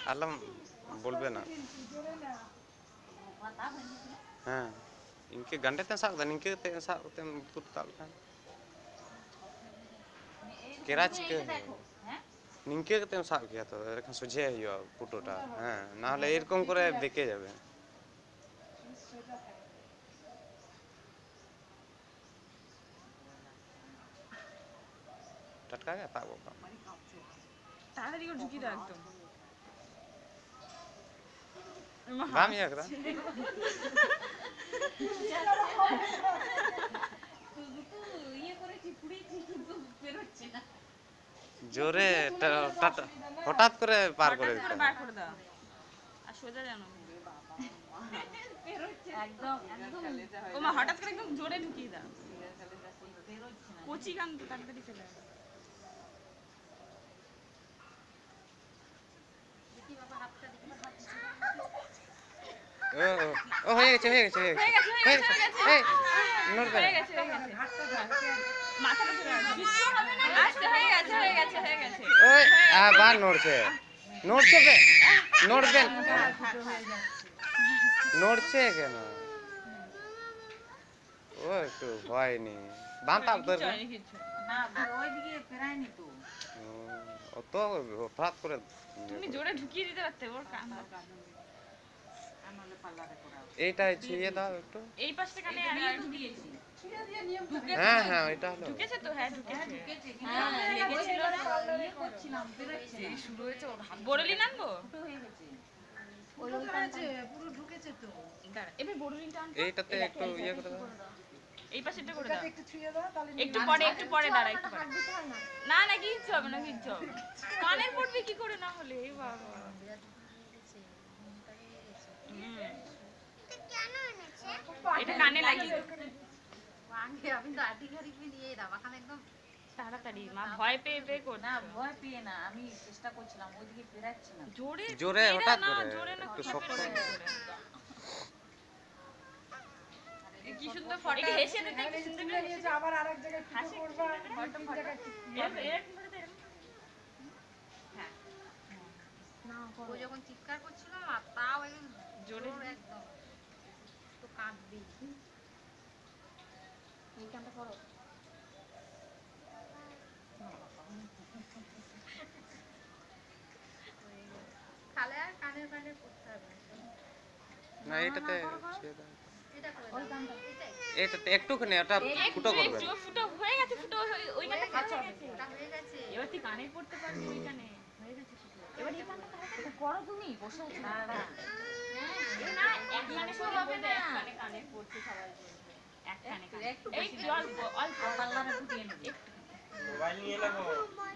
আলম बोलबे ना हाँ इनके घंटे ते साग दन इनके ते साग ते तुताल खान केराच के निंके ते साग किया तो एरकम सोझे हियो पुटोटा हाँ ना हले एरकम करे बेके जाबे टटका गया था वो ताড়াতাড়ি করে ঢুকিয়ে দাও একদম बाम ये करा जोरे হঠাৎ করে পার করে দিতে বার করে দাও আর সোজা জানো একদম ওমা হঠাৎ করে একদম জোরে ঢুকিয়ে দাও কচি কান তো তাড়াতাড়ি ফেলে ও হয়ে গেছে এই নোট করে মাথাটা ধরে আস্তে হয়ে গেছে ওই আবার নড়ছে নড়ছে কেন ও একটু ভয় নেই বাঁধা তোর না ওইদিকে ফেরায়নি তো ও তো হঠাৎ করে তুমি জোরে ঢুকিয়ে দিতে পারতে ওর কান এইটা ছিঁড়ে দাও একটু এই পাশটা কানে ঢুকিয়েছি হ্যাঁ হ্যাঁ এটা হলো ঢুকেছে তো হ্যাঁ ঢুকেছে হ্যাঁ লেগেছিল ইয়ে করছিলাম বেরোচ্ছে এই শুরু হয়েছে ওর হাত বোরলিন আনবো ফুটো হয়ে গেছে পুরো ঢুকেছে তো দাঁড়া এবার বোরলিনটা আনবো এইটাতে একটু ইয়ে করে দাও এই পাশেটা করে দাও একটু ছুঁয়ে দাও তাহলে একটু পরে দাঁড়া একটু পরে না না কিচ্ছু হবে না কিচ্ছু হবে কানে পড়বে কি করে না হলে এই বাবা এটা কানে লাগিয়ে আমি তো আটি ঘড়ি নিয়ে দাবাখান একদম তাড়াতাড়ি মা ভয় পেয়ে কর না ভয় পেয়ে না আমি চেষ্টা করছিলাম ওইদিকে ফেরাচ্ছি না জোরে হঠাৎ করে একটু শক্ত কি সুন্দর ফটো এটা হেসে দিতে কি সুন্দর নিয়েছে আবার আরেক জায়গায় ফুটো করবা ফটো এরকম করে দে হ্যাঁ না ও যখন চিৎকার করছিল আর তাও একদম জোরে একদম তো কাঁদবি এই কামটা করো খালে আর কানের করতে হবে না এটাতে ছিঁড়ে দাও এটা করে ওই কামটা এটাতে একটুখানি ওটা ফুটো করবে ফুটো হয়ে গেছে ফুটো ওই কানে কাছে গেছে ওটা হয়ে গেছে এবার তুই কানে পড়তে পারবি ওই কানে হয়ে গেছে ফুটো এবার এই কানটা করো তুমি বসে আছো না না এক কানে শুরু হবে না এক কানে কানে পড়তে সবাই এক কানে এই জল অল্প পাল্লাটা ঢুকিয়ে নেবে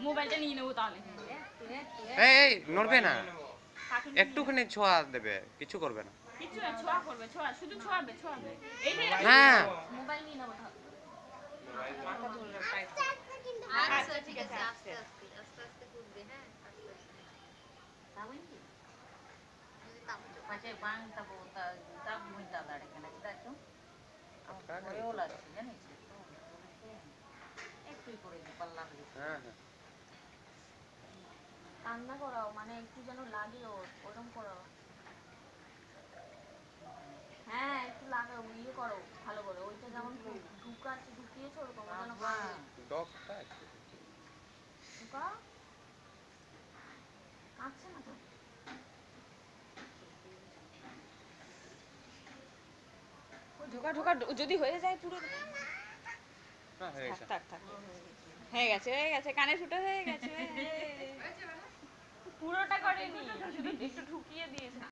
মোবাইলটা নিয়ে নেবো তাহলে এই নড়বে না একটুখানি ছোঁয়া দেবে কিছু করবে না কিছু না ছোঁয়া করবে শুধু ছোঁয়াবে এই যে না মোবাইল নিয়ে নেবো মাথা ধরে আচ্ছা ঠিক আছে আস্তে আস্তে করবে হ্যাঁ তাও কি যদি তাও পাশে বাং তাবো তা বুঝতে দাঁড়ে কেন এটা তো ওরেও লাগছে জানিস একটু করে দি পাল্লা হ্যাঁ হ্যাঁ কান্না করাও মানে একটু যেন লাগে ওরকম করাও হ্যাঁ একটু লাগাও ইয়ে করো ভালো করে ওইটা যেমন ঢুকিয়েছো ওরকম যেন ডগটা ঢুকা কাঁদছে না তো ঢোকা যদি হয়ে যায় পুরো থাক হয়ে গেছে কানে ফুটো হয়ে গেছে পুরোটা করেনি শুধু একটু ঢুকিয়ে দিয়েছে